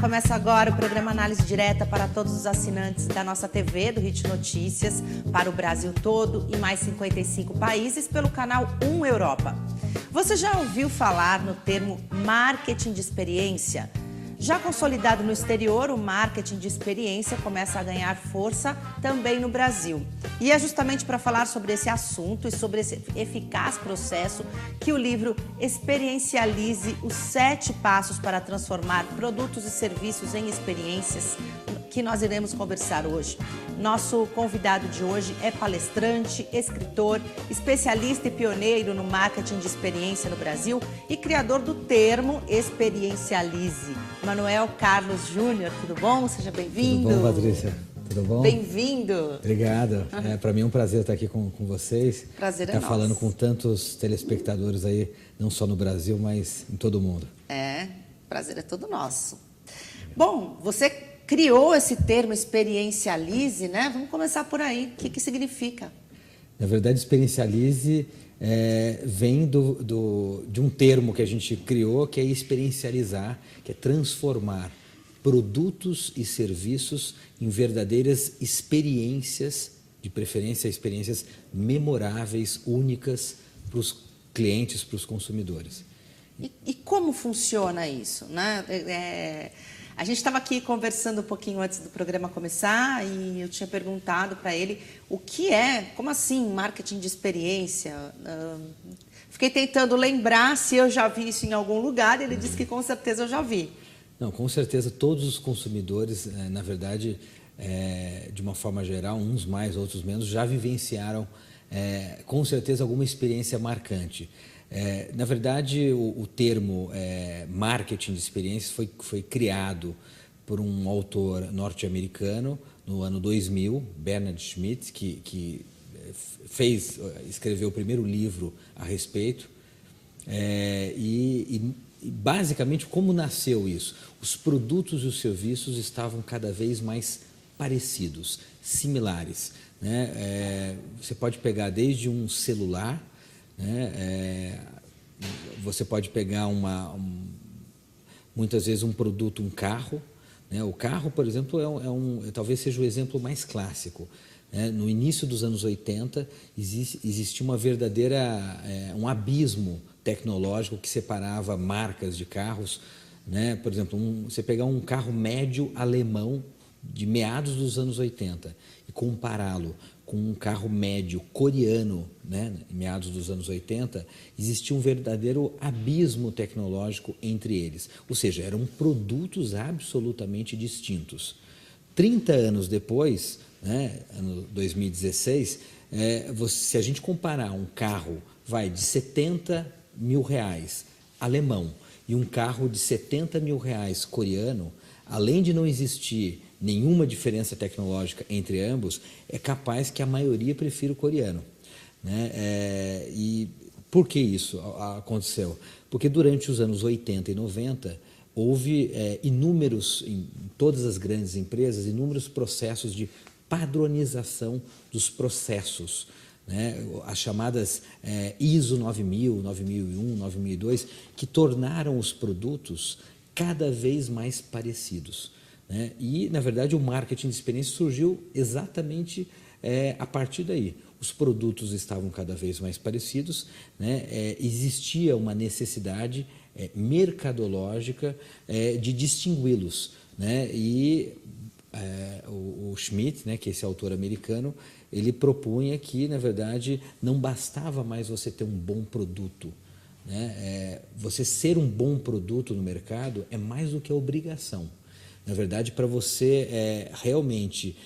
Começa agora o programa Análise Direta para todos os assinantes da nossa TV, do Hit Notícias, para o Brasil todo e mais 55 países pelo canal 1 Europa. Você já ouviu falar no termo marketing de experiência? Já consolidado no exterior, o marketing de experiência começa a ganhar força também no Brasil. E é justamente para falar sobre esse assunto e sobre esse eficaz processo que o livro Experiencialize, os 7 passos para transformar produtos e serviços em experiências, que nós iremos conversar hoje. Nosso convidado de hoje é palestrante, escritor, especialista e pioneiro no marketing de experiência no Brasil e criador do termo Experiencialize. Manuel Carlos Júnior, tudo bom? Seja bem-vindo. Tudo bom, Patrícia? Tudo bom? Bem-vindo. Obrigado. Para mim é um prazer estar aqui com vocês. Prazer é estar nosso. Falando com tantos telespectadores aí, não só no Brasil, mas em todo o mundo. Prazer é todo nosso. Bom, você criou esse termo Experiencialize, né? Vamos começar por aí. O que significa? Na verdade, Experiencialize vem de um termo que a gente criou, que é experiencializar, que é transformar produtos e serviços em verdadeiras experiências, de preferência experiências memoráveis, únicas para os clientes, para os consumidores. E como funciona isso, né? A gente estava aqui conversando um pouquinho antes do programa começar e eu tinha perguntado para ele o que é, como assim, marketing de experiência? Fiquei tentando lembrar se eu já vi isso em algum lugar e ele disse que com certeza eu já vi. Não, com certeza todos os consumidores, na verdade, de uma forma geral, uns mais, outros menos, já vivenciaram com certeza alguma experiência marcante. Na verdade, o termo marketing de experiências foi criado por um autor norte-americano no ano 2000, Bernard Schmidt, que escreveu o primeiro livro a respeito. E basicamente, como nasceu isso? Os produtos e os serviços estavam cada vez mais parecidos, similares, né? Você pode pegar desde um celular, né? Você pode pegar muitas vezes um produto, um carro, né? O carro, por exemplo, talvez seja o exemplo mais clássico, né? No início dos anos 80 existia uma verdadeira um abismo tecnológico que separava marcas de carros, né? Por exemplo, você pegar um carro médio alemão de meados dos anos 80 e compará-lo com um carro médio coreano, né, em meados dos anos 80, existia um verdadeiro abismo tecnológico entre eles. Ou seja, eram produtos absolutamente distintos. 30 anos depois, né, ano 2016, se a gente comparar um carro de 70 mil reais alemão e um carro de 70 mil reais coreano, além de não existir nenhuma diferença tecnológica entre ambos, é capaz que a maioria prefira o coreano, né? E por que isso aconteceu? Porque durante os anos 80 e 90 houve em todas as grandes empresas, inúmeros processos de padronização dos processos, né? As chamadas ISO 9000, 9001, 9002, que tornaram os produtos cada vez mais parecidos, né? E, na verdade, o marketing de experiência surgiu exatamente a partir daí. Os produtos estavam cada vez mais parecidos, né? Existia uma necessidade mercadológica de distingui-los, né? E o Schmidt, né, que é esse autor americano, ele propunha que, na verdade, não bastava mais você ter um bom produto, né? Você ser um bom produto no mercado é mais do que a obrigação. Na verdade, para você realmente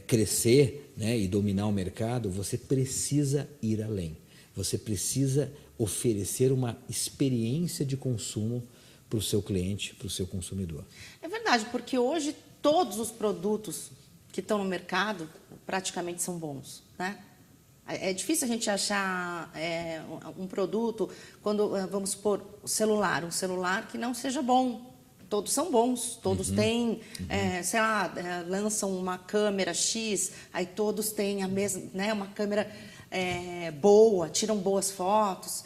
crescer, né, e dominar o mercado, você precisa ir além. Você precisa oferecer uma experiência de consumo para o seu cliente, para o seu consumidor. É verdade, porque hoje todos os produtos que estão no mercado praticamente são bons, né? É difícil a gente achar um produto, quando vamos supor, um celular que não seja bom. Todos são bons, todos têm, sei lá, lançam uma câmera X, aí todos têm a mesma, né, uma câmera boa, tiram boas fotos,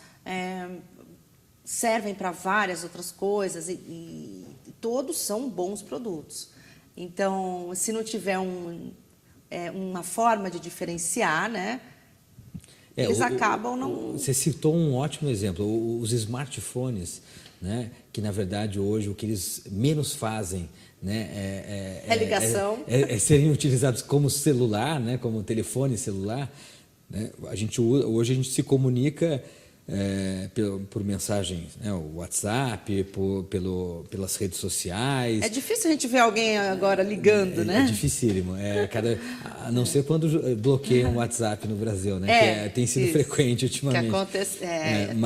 servem para várias outras coisas e todos são bons produtos. Então, se não tiver uma forma de diferenciar, né, eles acabam não... Você citou um ótimo exemplo, os smartphones, né, que na verdade hoje o que eles menos fazem, né, ligação. serem utilizados como celular, né, como telefone celular, né, hoje a gente se comunica por mensagens, né, o WhatsApp, pelas redes sociais. É difícil a gente ver alguém agora ligando, né? É dificílimo. A não ser quando bloqueiam o WhatsApp no Brasil, né? Que tem sido frequente ultimamente. Que acontece,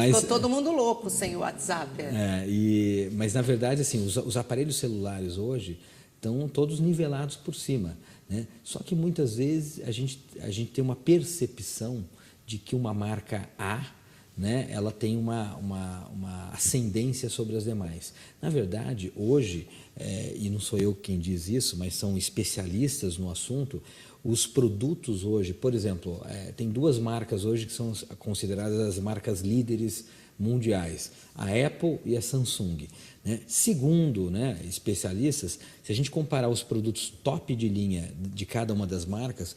ficou todo mundo louco sem o WhatsApp. Mas, na verdade, assim, os aparelhos celulares hoje estão todos nivelados por cima, né? Só que muitas vezes a gente tem uma percepção de que uma marca A, né, ela tem uma ascendência sobre as demais. Na verdade, hoje, e não sou eu quem diz isso, mas são especialistas no assunto, os produtos hoje, por exemplo, tem duas marcas hoje que são consideradas as marcas líderes mundiais, a Apple e a Samsung, né? Segundo, né, especialistas, se a gente comparar os produtos top de linha de cada uma das marcas,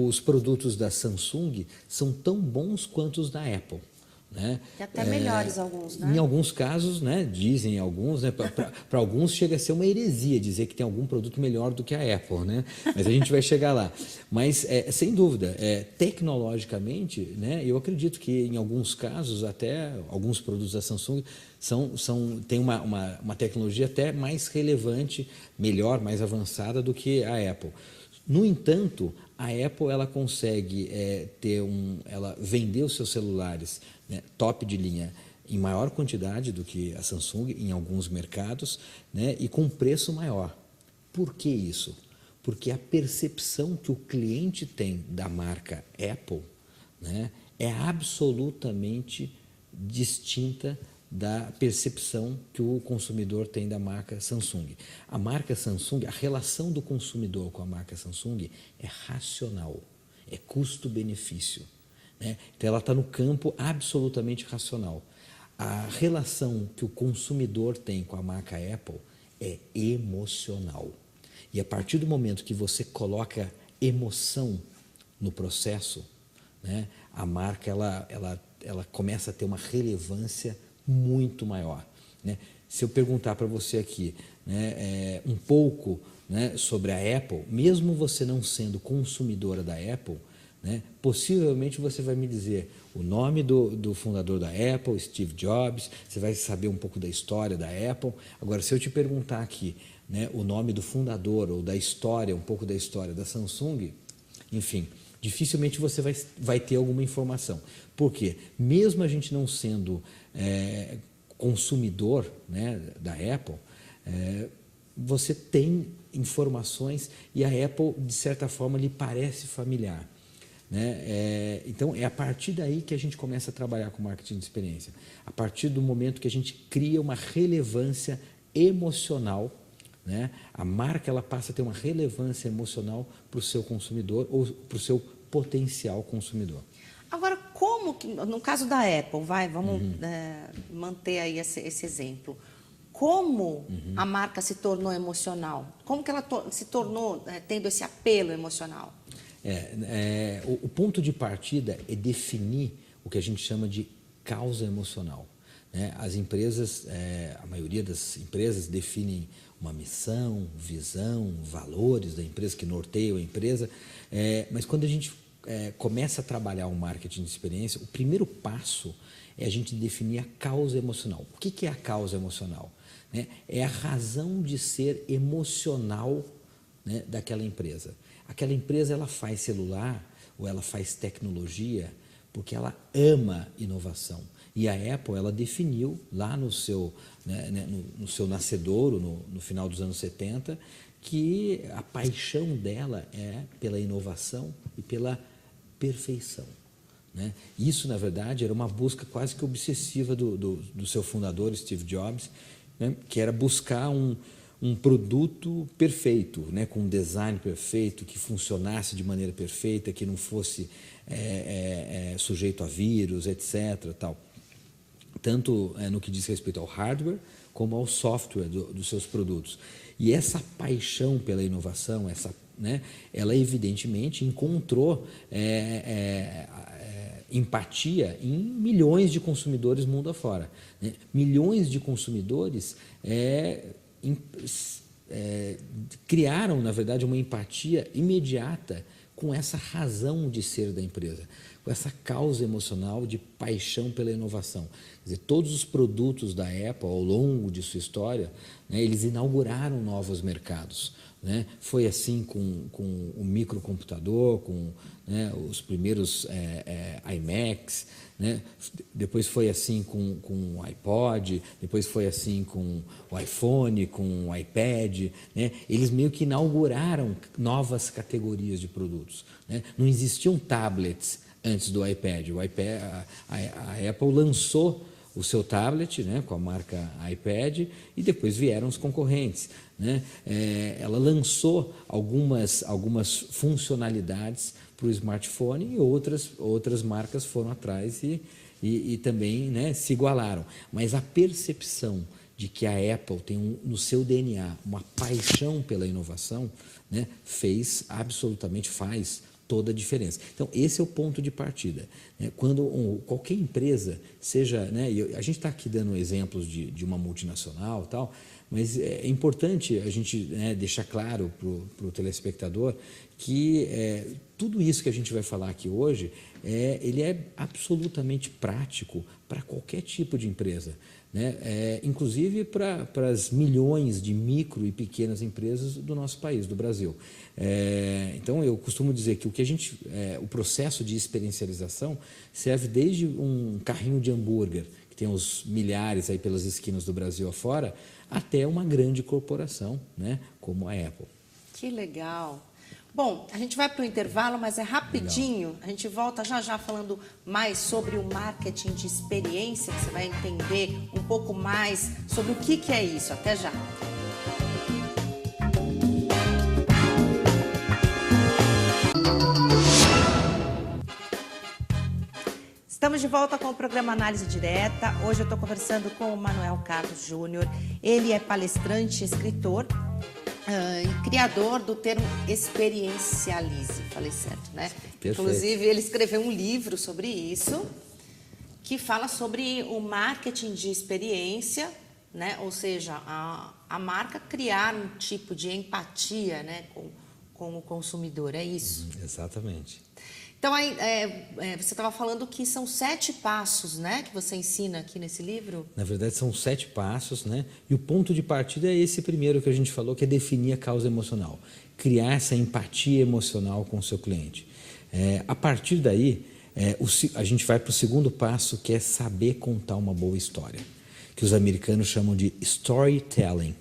os produtos da Samsung são tão bons quanto os da Apple, né? E até melhores alguns, né? Em alguns casos, né, dizem alguns, né, para alguns chega a ser uma heresia dizer que tem algum produto melhor do que a Apple, né? Mas a gente vai chegar lá. Mas, sem dúvida, tecnologicamente, né, eu acredito que em alguns casos, até alguns produtos da Samsung têm uma tecnologia até mais relevante, melhor, mais avançada do que a Apple. No entanto, a Apple ela consegue ela vender os seus celulares, né, top de linha em maior quantidade do que a Samsung em alguns mercados, né, e com preço maior. Por que isso? Porque a percepção que o cliente tem da marca Apple, né, é absolutamente distinta da percepção que o consumidor tem da marca Samsung. A marca Samsung, a relação do consumidor com a marca Samsung é racional, é custo-benefício, né? Então ela está no campo absolutamente racional. A relação que o consumidor tem com a marca Apple é emocional. E a partir do momento que você coloca emoção no processo, né, a marca ela começa a ter uma relevância muito maior, né? Se eu perguntar para você aqui, né, um pouco, né, sobre a Apple, mesmo você não sendo consumidora da Apple, né, possivelmente você vai me dizer o nome do fundador da Apple, Steve Jobs, você vai saber um pouco da história da Apple. Agora, se eu te perguntar aqui, né, o nome do fundador ou da história, um pouco da história da Samsung, enfim, dificilmente você vai ter alguma informação. Por quê? Mesmo a gente não sendo consumidor, né, da Apple, você tem informações e a Apple, de certa forma, lhe parece familiar, né? Então, é a partir daí que a gente começa a trabalhar com marketing de experiência. A partir do momento que a gente cria uma relevância emocional, né? A marca ela passa a ter uma relevância emocional para o seu consumidor ou para o seu potencial consumidor. Agora, como que, no caso da Apple, vamos manter aí esse exemplo. Como a marca se tornou emocional? Como que ela se tornou tendo esse apelo emocional? O ponto de partida é definir o que a gente chama de causa emocional, né? As empresas, a maioria das empresas definem uma missão, visão, valores da empresa que norteiam a empresa, mas quando a gente começa a trabalhar o marketing de experiência, o primeiro passo é a gente definir a causa emocional. O que é a causa emocional? É a razão de ser emocional, né, daquela empresa. Aquela empresa ela faz celular ou ela faz tecnologia porque ela ama inovação. E a Apple ela definiu lá no seu, no seu nascedouro, no final dos anos 70, que a paixão dela é pela inovação e pela perfeição, né? Isso, na verdade, era uma busca quase que obsessiva do seu fundador, Steve Jobs, né? Que era buscar um produto perfeito, né? Com um design perfeito, que funcionasse de maneira perfeita, que não fosse sujeito a vírus, etc. Tal. tanto no que diz respeito ao hardware como ao software dos seus produtos. E essa paixão pela inovação, né, ela evidentemente encontrou empatia em milhões de consumidores mundo afora. Né? Milhões de consumidores criaram, na verdade, uma empatia imediata com essa razão de ser da empresa, com essa causa emocional de paixão pela inovação. Quer dizer, todos os produtos da Apple, ao longo de sua história, né, eles inauguraram novos mercados. Né? Foi assim com o microcomputador, com, né, os primeiros iMacs, né? Depois foi assim com o iPod, depois foi assim com o iPhone, com o iPad. Né? Eles meio que inauguraram novas categorias de produtos. Né? Não existiam tablets antes do iPad. A Apple lançou o seu tablet, né, com a marca iPad, e depois vieram os concorrentes. Né? Ela lançou algumas funcionalidades para o smartphone e outras marcas foram atrás e também, né, se igualaram. Mas a percepção de que a Apple tem no seu DNA uma paixão pela inovação, né, faz toda a diferença. Então, esse é o ponto de partida. Né? Quando qualquer empresa, seja... Né, a gente está aqui dando exemplos de uma multinacional e tal, mas é importante a gente, né, deixar claro para o telespectador que tudo isso que a gente vai falar aqui hoje, ele é absolutamente prático para qualquer tipo de empresa. Né? Inclusive para as milhões de micro e pequenas empresas do nosso país, do Brasil. Então, eu costumo dizer que o processo de experiencialização serve desde um carrinho de hambúrguer, que tem os milhares aí pelas esquinas do Brasil afora, até uma grande corporação, né, como a Apple. Que legal! Bom, a gente vai para o intervalo, mas é rapidinho. Legal. A gente volta já falando mais sobre o marketing de experiência, que você vai entender um pouco mais sobre o que é isso. Até já! Estamos de volta com o programa Análise Direta. Hoje eu estou conversando com o Manuel Carlos Júnior. Ele é palestrante, escritor e criador do termo experiencialize. Falei certo, né? Perfeito. Inclusive, ele escreveu um livro sobre isso, que fala sobre o marketing de experiência, né? Ou seja, a marca criar um tipo de empatia, né, com o consumidor. É isso? Exatamente. Então, aí, você estava falando que são 7 passos, né, que você ensina aqui nesse livro? Na verdade, são 7 passos, né? E o ponto de partida é esse primeiro que a gente falou, que é definir a causa emocional. Criar essa empatia emocional com o seu cliente. A partir daí, a gente vai para o segundo passo, que é saber contar uma boa história, que os americanos chamam de storytelling,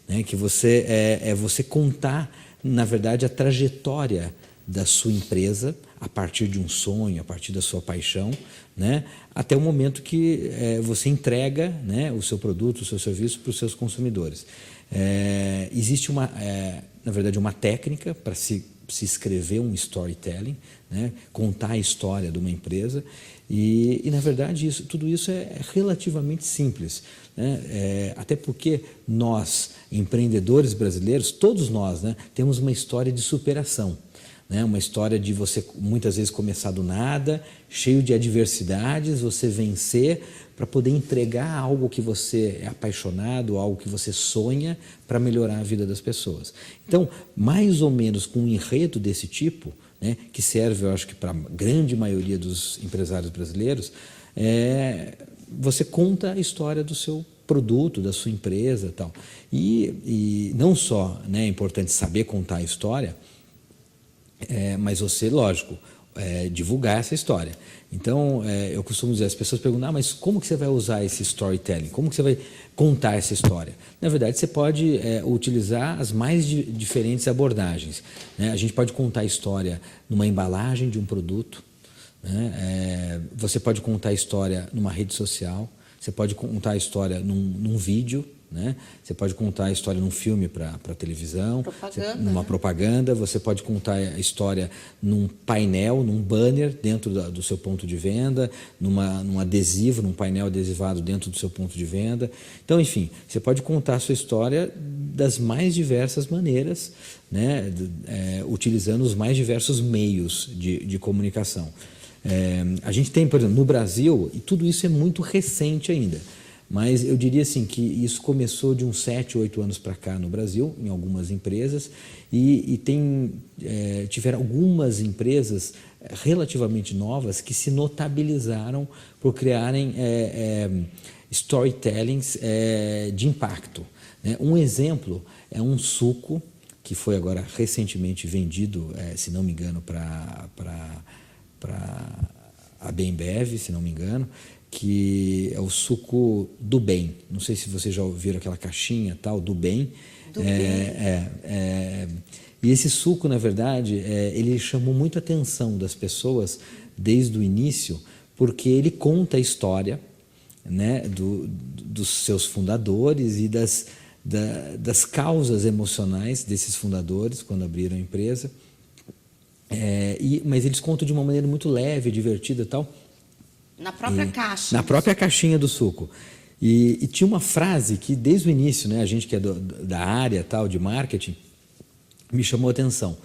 né? Que você contar, na verdade, a trajetória da sua empresa a partir de um sonho, a partir da sua paixão, né, até o momento que você entrega, né, o seu produto, o seu serviço para os seus consumidores. Existe na verdade, uma técnica para se escrever um storytelling, né, contar a história de uma empresa e na verdade, tudo isso é relativamente simples. Né? Até porque nós, empreendedores brasileiros, todos nós, né, temos uma história de superação. Né? Uma história de você muitas vezes começar do nada, cheio de adversidades, você vencer para poder entregar algo que você é apaixonado, algo que você sonha para melhorar a vida das pessoas. Então, mais ou menos com um enredo desse tipo, né, que serve, eu acho que para a grande maioria dos empresários brasileiros, você conta a história do seu produto, da sua empresa e tal. E não só, né, é importante saber contar a história, mas você, lógico, divulgar essa história. Então, eu costumo dizer, as pessoas perguntam, mas como que você vai usar esse storytelling? Como que você vai contar essa história? Na verdade, você pode utilizar as mais diferentes abordagens. Né? A gente pode contar a história numa embalagem de um produto, né? Você pode contar a história numa rede social, você pode contar a história num vídeo, né? Você pode contar a história num filme para televisão, numa propaganda, você pode contar a história num painel, num banner dentro do seu ponto de venda, num adesivo, num painel adesivado dentro do seu ponto de venda. Então, enfim, você pode contar a sua história das mais diversas maneiras, né? Utilizando os mais diversos meios de comunicação. A gente tem, por exemplo, no Brasil, e tudo isso é muito recente ainda, mas eu diria assim que isso começou de uns 7, 8 anos para cá no Brasil, em algumas empresas, e tiveram algumas empresas relativamente novas que se notabilizaram por criarem storytellings de impacto. Um exemplo é um suco que foi agora recentemente vendido, se não me engano, para a Bembev, se não me engano, que é o suco do bem. Não sei se vocês já ouviram aquela caixinha tal, do bem. E esse suco, na verdade, ele chamou muita atenção das pessoas desde o início, porque ele conta a história, né, dos seus fundadores e das causas emocionais desses fundadores quando abriram a empresa. Mas eles contam de uma maneira muito leve, divertida e tal. Na própria caixa. Na própria caixinha do suco. E tinha uma frase que, desde o início, né, a gente que é da área tal, de marketing, me chamou a atenção.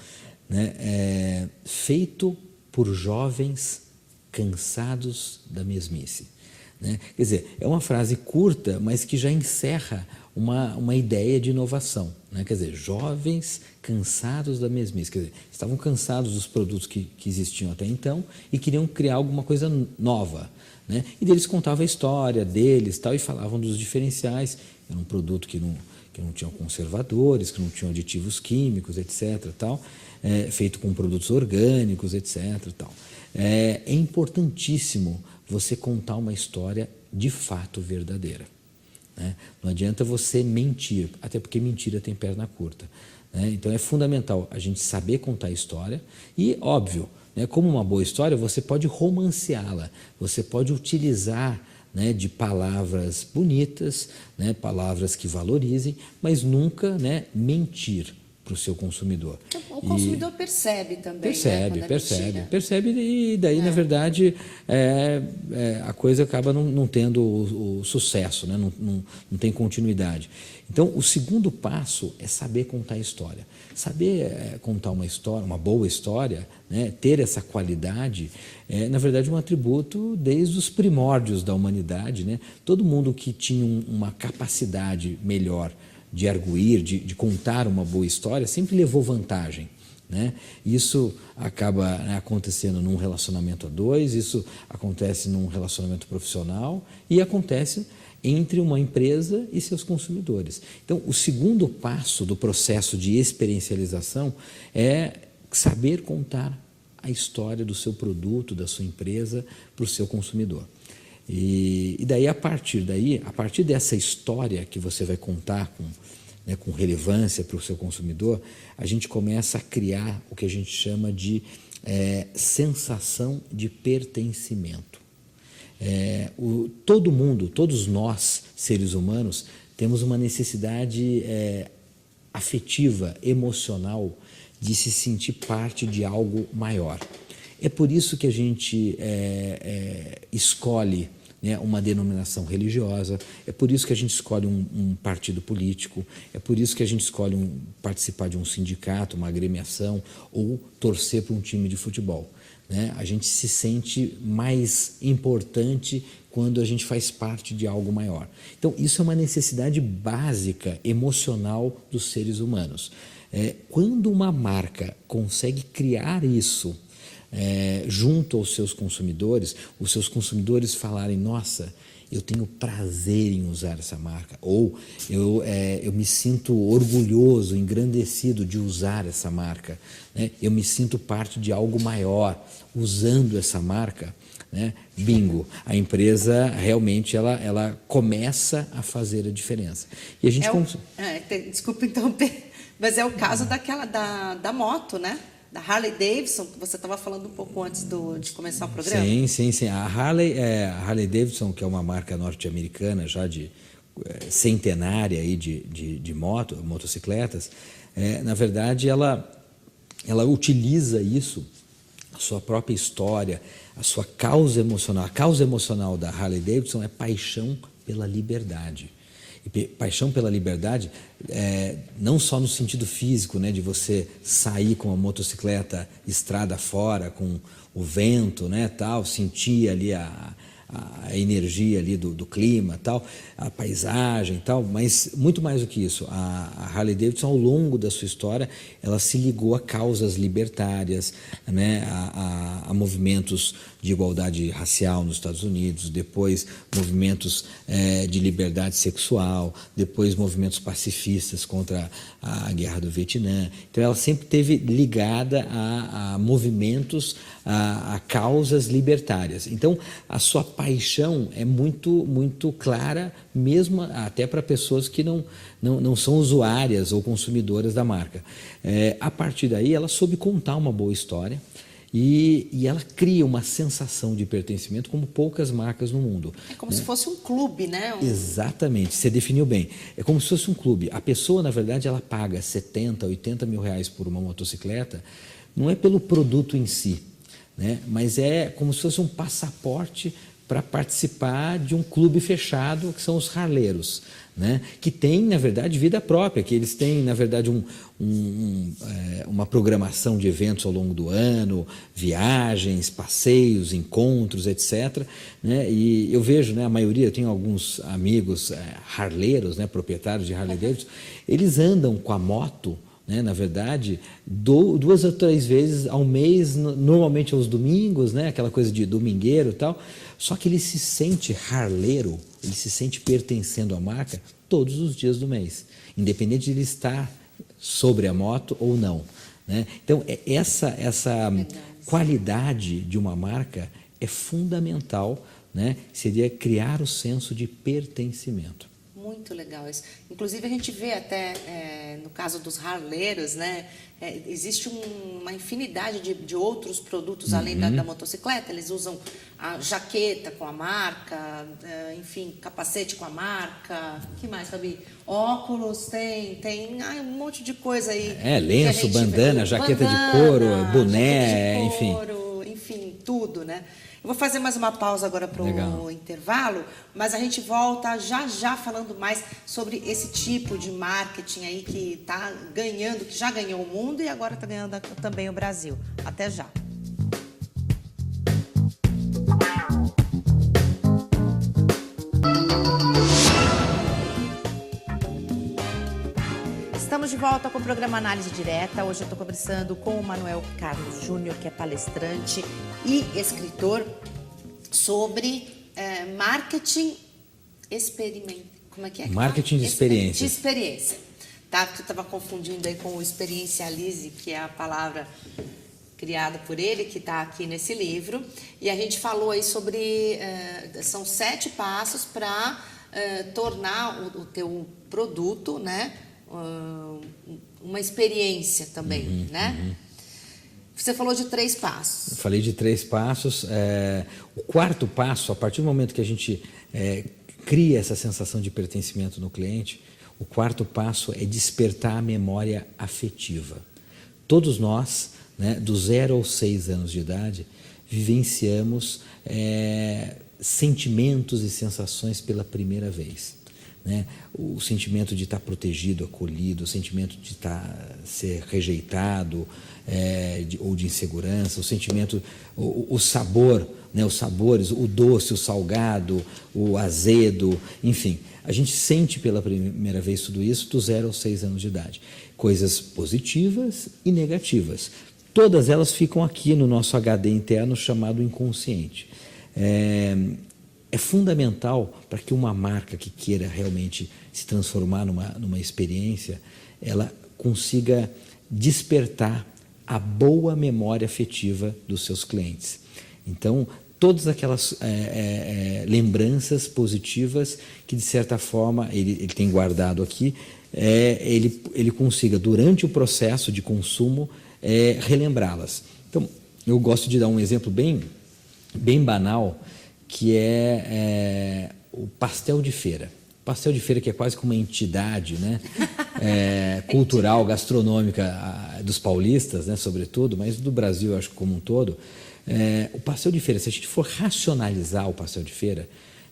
Né? Feito por jovens cansados da mesmice. Né? Quer dizer, é uma frase curta, mas que já encerra uma ideia de inovação. Né? Quer dizer, jovens cansados da mesmice. Quer dizer, estavam cansados dos produtos que existiam até então e queriam criar alguma coisa nova. Né? E eles contavam a história deles tal, e falavam dos diferenciais. Era um produto que não tinha conservadores, que não tinha aditivos químicos, etc. Tal, feito com produtos orgânicos, etc. Tal. É importantíssimo você contar uma história de fato verdadeira. Né? Não adianta você mentir, até porque mentira tem perna curta. Né? Então é fundamental a gente saber contar a história e, óbvio, né, como uma boa história, você pode romanceá-la, você pode utilizar, né, de palavras bonitas, né, palavras que valorizem, mas nunca, né, mentir para o seu consumidor. O consumidor percebe também. Percebe e daí, na verdade, a coisa acaba não tendo o sucesso, né? Não tem continuidade. Então, o segundo passo é saber contar a história. Saber contar uma história, uma boa história, né? Ter essa qualidade, na verdade, um atributo desde os primórdios da humanidade. Né? Todo mundo que tinha uma capacidade melhor de arguir, de contar uma boa história, sempre levou vantagem. Né? Isso acaba, né, acontecendo num relacionamento a dois, isso acontece num relacionamento profissional e acontece entre uma empresa e seus consumidores. Então, o segundo passo do processo de experiencialização é saber contar a história do seu produto, da sua empresa, para o seu consumidor. E daí, a partir dessa história que você vai contar com relevância para o seu consumidor, a gente começa a criar o que a gente chama de sensação de pertencimento. Todo mundo, todos nós, seres humanos, temos uma necessidade afetiva, emocional, de se sentir parte de algo maior. É por isso que a gente escolhe, né, uma denominação religiosa, é por isso que a gente escolhe um partido político, é por isso que a gente escolhe participar de um sindicato, uma agremiação, ou torcer para um time de futebol. Né? A gente se sente mais importante quando a gente faz parte de algo maior. Então, isso é uma necessidade básica, emocional dos seres humanos. Quando uma marca consegue criar isso junto aos seus consumidores, os seus consumidores falarem, nossa, eu tenho prazer em usar essa marca, ou eu me sinto orgulhoso, engrandecido de usar essa marca, né? Eu me sinto parte de algo maior usando essa marca, né? Bingo, a empresa realmente ela começa a fazer a diferença. E a gente desculpa interromper, mas é o caso da moto, né? Da Harley Davidson, que você estava falando um pouco antes de começar o programa. Sim. A Harley Davidson, que é uma marca norte-americana já de centenária aí de motocicletas, na verdade ela utiliza isso, a sua própria história, a sua causa emocional. A causa emocional da Harley Davidson é paixão pela liberdade. E paixão pela liberdade, não só no sentido físico, né, de você sair com a motocicleta estrada fora, com o vento, né, tal, sentir ali a energia ali do clima, tal, a paisagem, tal, mas muito mais do que isso. A Harley Davidson, ao longo da sua história, ela se ligou a causas libertárias, né, a movimentos de igualdade racial nos Estados Unidos, depois movimentos de liberdade sexual, depois movimentos pacifistas contra a guerra do Vietnã. Então ela sempre esteve ligada a movimentos, a causas libertárias. Então a sua paixão é muito, muito clara, mesmo até para pessoas que não são usuárias ou consumidoras da marca. A partir daí ela soube contar uma boa história. E ela cria uma sensação de pertencimento como poucas marcas no mundo. É como se fosse um clube, né? Exatamente, você definiu bem. É como se fosse um clube. A pessoa, na verdade, ela paga 70, 80 mil reais por uma motocicleta, não é pelo produto em si, né? Mas é como se fosse um passaporte para participar de um clube fechado, que são os harleiros, né? Que tem, na verdade, vida própria, que eles têm, na verdade, uma programação de eventos ao longo do ano, viagens, passeios, encontros, etc., né? E eu vejo, né, a maioria, eu tenho alguns amigos harleiros, né, proprietários de Harley Davidson, eles andam com a moto, né, na verdade, 2 ou 3 vezes ao mês, normalmente aos domingos, né, aquela coisa de domingueiro e tal, só que ele se sente harleiro, ele se sente pertencendo à marca todos os dias do mês, independente de ele estar sobre a moto ou não, né? Então, essa qualidade de uma marca é fundamental, né? Seria criar o senso de pertencimento. Muito legal isso. Inclusive, a gente vê até, no caso dos harleiros, né, existe uma infinidade de outros produtos além da motocicleta. Eles usam a jaqueta com a marca, enfim, capacete com a marca. O que mais, Fabi? Óculos, tem um monte de coisa aí. Lenço, bandana, jaqueta de couro, boné, enfim, tudo, né? Eu vou fazer mais uma pausa agora para o intervalo, mas a gente volta já falando mais sobre esse tipo de marketing aí que está ganhando, que já ganhou o mundo e agora está ganhando também o Brasil. Até já. Estamos de volta com o programa Análise Direta. Hoje eu estou conversando com o Manuel Carlos Júnior, que é palestrante e escritor, sobre marketing experimental. Como é que é? Marketing de experiência. De experiência. Tá? Tu estava confundindo aí com o experiencialize, que é a palavra criada por ele, que está aqui nesse livro. E a gente falou aí sobre... são 7 passos para tornar o teu produto, né, uma experiência também, né? Você falou de 3 passos. Eu falei de 3 passos. O 4º passo, a partir do momento que a gente cria essa sensação de pertencimento no cliente, o 4º passo é despertar a memória afetiva. Todos nós, né, do 0 aos 6 anos de idade, vivenciamos sentimentos e sensações pela primeira vez. Né? O sentimento de estar protegido, acolhido, o sentimento de ser rejeitado, ou de insegurança, o sentimento, o sabor, né? Os sabores, o doce, o salgado, o azedo, enfim, a gente sente pela primeira vez tudo isso do 0 aos 6 anos de idade. Coisas positivas e negativas. Todas elas ficam aqui no nosso HD interno chamado inconsciente. É fundamental para que uma marca que queira realmente se transformar numa experiência, ela consiga despertar a boa memória afetiva dos seus clientes. Então, todas aquelas lembranças positivas que, de certa forma, ele tem guardado aqui, ele consiga, durante o processo de consumo, relembrá-las. Então, eu gosto de dar um exemplo bem banal, que é o pastel de feira. pastel de feira que é quase como uma entidade, né? Cultural, gastronômica dos paulistas, né? Sobretudo, mas do Brasil, acho que como um todo. O pastel de feira, se a gente for racionalizar o pastel de feira,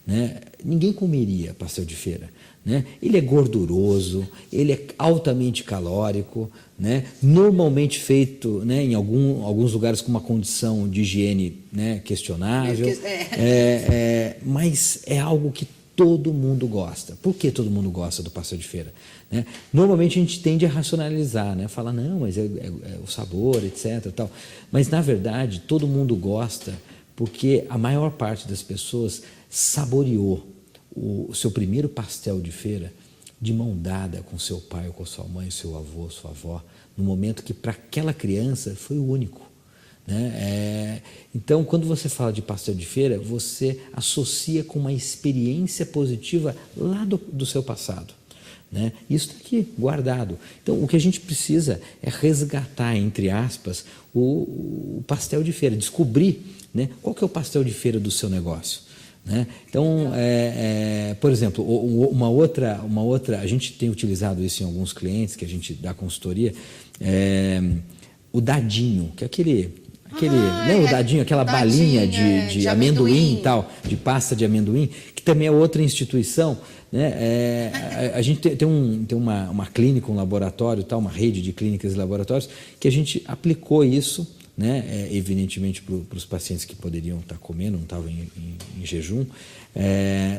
né? Ninguém comeria pastel de feira, né? Ele é gorduroso, ele é altamente calórico, né? Normalmente feito, né, em alguns lugares com uma condição de higiene, né, questionável, mas é algo que todo mundo gosta. Por que todo mundo gosta do pastel de feira? Né? Normalmente a gente tende a racionalizar, né? Falar, não, mas é o sabor, etc. Tal. Mas, na verdade, todo mundo gosta porque a maior parte das pessoas saboreou o seu primeiro pastel de feira de mão dada com seu pai ou com sua mãe, seu avô, sua avó, no momento que para aquela criança foi o único. Né? Então, quando você fala de pastel de feira, você associa com uma experiência positiva lá do seu passado. Né? Isso está aqui, guardado. Então, o que a gente precisa é resgatar, entre aspas, o pastel de feira, descobrir, né, qual que é o pastel de feira do seu negócio. Né? Então, por exemplo, uma outra, a gente tem utilizado isso em alguns clientes que a gente dá consultoria, o dadinho, que é o dadinho, aquela balinha de amendoim e tal, de pasta de amendoim, que também é outra instituição. Né? A gente tem uma clínica, um laboratório, tal, uma rede de clínicas e laboratórios, que a gente aplicou isso, né? Evidentemente para os pacientes que poderiam estar comendo, não estavam em jejum.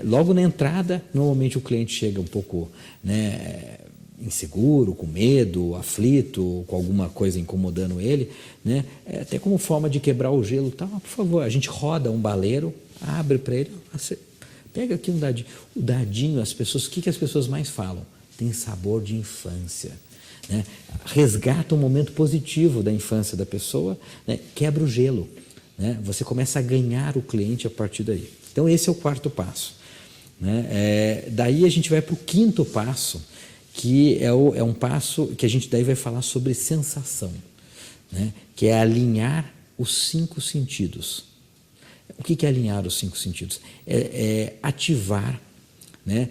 Logo na entrada, normalmente o cliente chega um pouco, né, inseguro, com medo, aflito, com alguma coisa incomodando ele, né? Até como forma de quebrar o gelo. Tá, por favor, a gente roda um baleiro, abre para ele, você pega aqui um dadinho. O dadinho, o que as pessoas mais falam? Tem sabor de infância. Né? Resgata um momento positivo da infância da pessoa, né? Quebra o gelo. Né? Você começa a ganhar o cliente a partir daí. Então, esse é o quarto passo. Né? Daí a gente vai para o quinto passo, que é um passo que a gente daí vai falar sobre sensação, né? Que é alinhar os 5 sentidos. O que é alinhar os 5 sentidos? Ativar, né,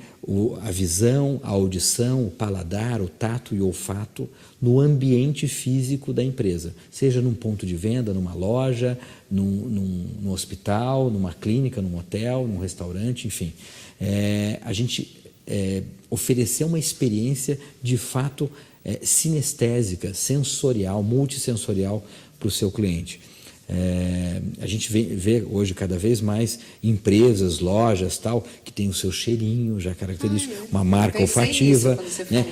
a visão, a audição, o paladar, o tato e o olfato no ambiente físico da empresa, seja num ponto de venda, numa loja, num hospital, numa clínica, num hotel, num restaurante, enfim. A gente oferecer uma experiência de fato sinestésica, sensorial, multissensorial para o seu cliente. A gente vê hoje cada vez mais empresas, lojas, tal, que tem o seu cheirinho já característico, uma marca olfativa, né,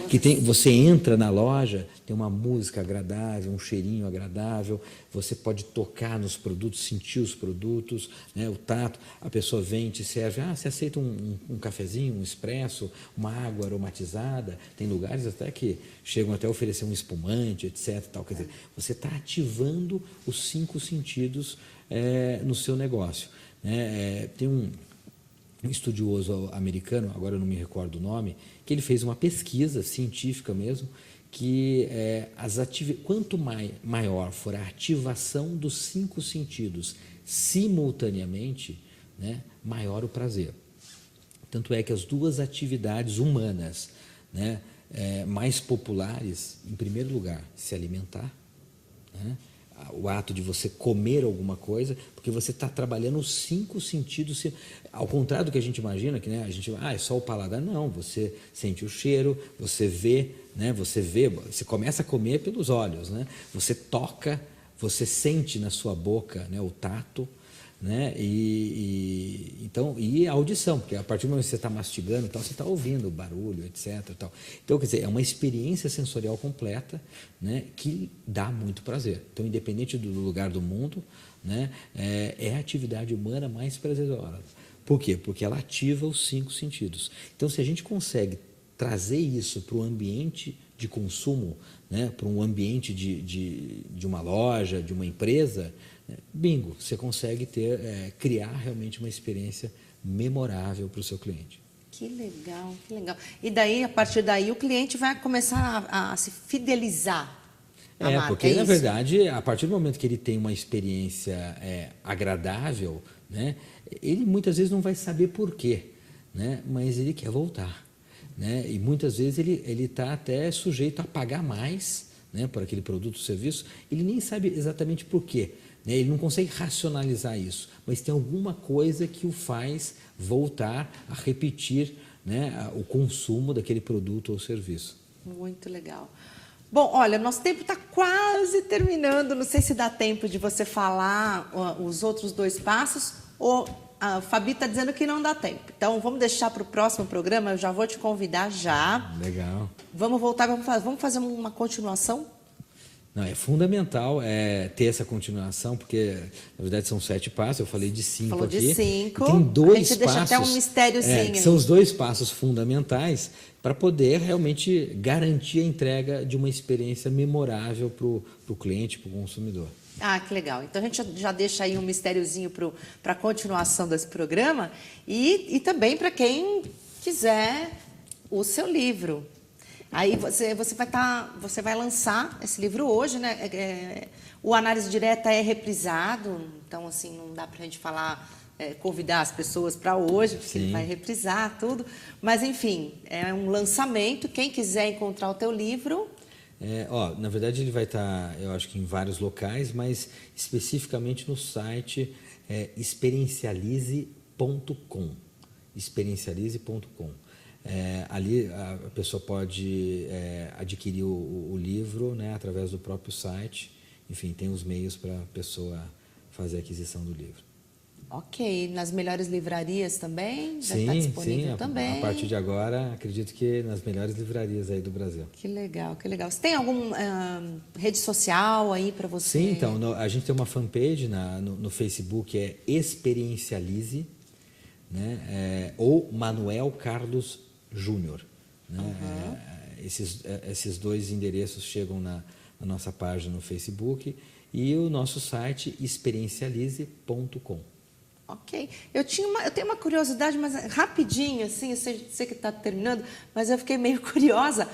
você entra na loja, tem uma música agradável, um cheirinho agradável, você pode tocar nos produtos, sentir os produtos, né, o tato, a pessoa vem e te serve, você aceita um cafezinho, um expresso, uma água aromatizada, tem lugares até que chegam até a oferecer um espumante, etc. Tal. Quer dizer, você está ativando os 5 sentidos no seu negócio. Tem um estudioso americano, agora eu não me recordo o nome, que ele fez uma pesquisa científica mesmo, que quanto maior for a ativação dos 5 sentidos simultaneamente, né, maior o prazer. Tanto é que as 2 atividades humanas, né, mais populares, em primeiro lugar, se alimentar, né, o ato de você comer alguma coisa, porque você está trabalhando os 5 sentidos, ao contrário do que a gente imagina, que, né, a gente é só o paladar, não, você sente o cheiro, você vê, né, você começa a comer pelos olhos, né, você toca, você sente na sua boca, né, o tato, né, então, e a audição, porque a partir do momento que você está mastigando, tal, você está ouvindo o barulho, etc. Tal. Então, quer dizer, é uma experiência sensorial completa, né, que dá muito prazer. Então, independente do lugar do mundo, né, é a atividade humana mais prazerosa. Por quê? Porque ela ativa os 5 sentidos. Então, se a gente consegue trazer isso para o ambiente de consumo, né, para um ambiente de uma loja, de uma empresa, bingo, você consegue criar realmente uma experiência memorável para o seu cliente. Que legal, que legal. E daí, a partir daí, o cliente vai começar a se fidelizar à marca, porque na verdade, a partir do momento que ele tem uma experiência agradável, né, ele muitas vezes não vai saber por quê. né? Mas ele quer voltar, né? E muitas vezes ele está até sujeito a pagar mais, né, por aquele produto ou serviço. Ele nem sabe exatamente por quê, né? Ele não consegue racionalizar isso, mas tem alguma coisa que o faz voltar a repetir, né, o consumo daquele produto ou serviço. Muito legal. Bom, olha, nosso tempo está quase terminando. Não sei se dá tempo de você falar os outros 2 passos, ou a Fabi está dizendo que não dá tempo. Então, vamos deixar para o próximo programa. Eu já vou te convidar já. Legal. Vamos voltar, vamos fazer uma continuação? Não, é fundamental ter essa continuação, porque, na verdade, são 7 passos. Eu falei de 5 Falou aqui. de 5. Tem 2 a gente passos. deixa até um mistériozinho. Que são os 2 passos fundamentais para poder realmente garantir a entrega de uma experiência memorável para o cliente, para o consumidor. Ah, que legal. Então, a gente já deixa aí um mistériozinho para a continuação desse programa e também para quem quiser o seu livro. Aí você vai lançar esse livro hoje, né? O Análise Direta é reprisado, então assim não dá para a gente falar, convidar as pessoas para hoje, porque ele vai reprisar tudo. Mas enfim, é um lançamento. Quem quiser encontrar o teu livro, na verdade ele vai estar, eu acho que em vários locais, mas especificamente no site experiencialize.com. Experiencialize.com. Ali a pessoa pode adquirir o livro, né, através do próprio site. Enfim, tem os meios para a pessoa fazer a aquisição do livro. Ok. Nas melhores livrarias também? Já está disponível também? A partir de agora, acredito que nas melhores livrarias aí do Brasil. Que legal, que legal. Você tem alguma rede social aí para você? Sim, então, a gente tem uma fanpage no Facebook, Experiencialize, né, ou Manuel Carlos Júnior. Né? Esses 2 endereços chegam na nossa página no Facebook e o nosso site experiencialize.com. Ok. Eu tenho uma curiosidade, mas rapidinho, assim, eu sei que está terminando, mas eu fiquei meio curiosa.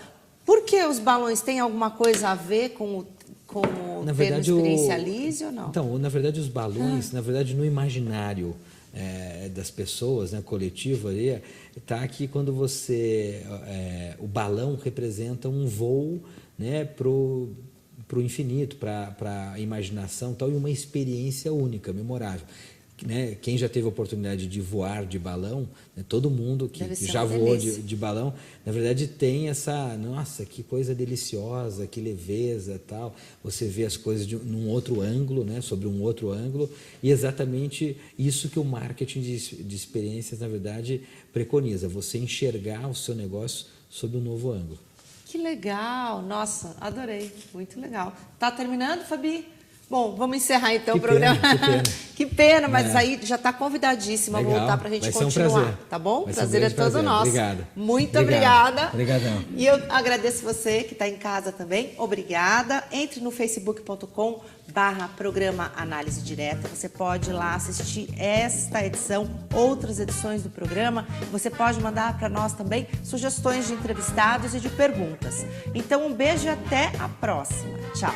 Por que os balões têm alguma coisa a ver com o termo Experiencialize ou não? Então, na verdade, os balões, na verdade, no imaginário das pessoas, né, coletivo, está que quando o balão representa um voo, né, pro infinito, para a imaginação, tal, e uma experiência única, memorável. Né? Quem já teve a oportunidade de voar de balão, né? Todo mundo que já voou de balão, na verdade tem essa, nossa, que coisa deliciosa, que leveza, tal. Você vê as coisas num outro ângulo, né? Sobre um outro ângulo, e exatamente isso que o marketing de experiências, na verdade, preconiza, você enxergar o seu negócio sob um novo ângulo. Que legal, nossa, adorei, muito legal. Tá terminando, Fabi? Bom, vamos encerrar então o programa. Que pena. Que pena, mas aí já está convidadíssima a voltar para a gente continuar, um prazer. Tá bom? Vai prazer ser é todo nosso. Obrigado. Muito obrigada. Obrigadão. E eu agradeço você que está em casa também. Obrigada. Entre no facebook.com/programa Análise Direta. Você pode ir lá assistir esta edição, outras edições do programa. Você pode mandar para nós também sugestões de entrevistados e de perguntas. Então, um beijo e até a próxima. Tchau.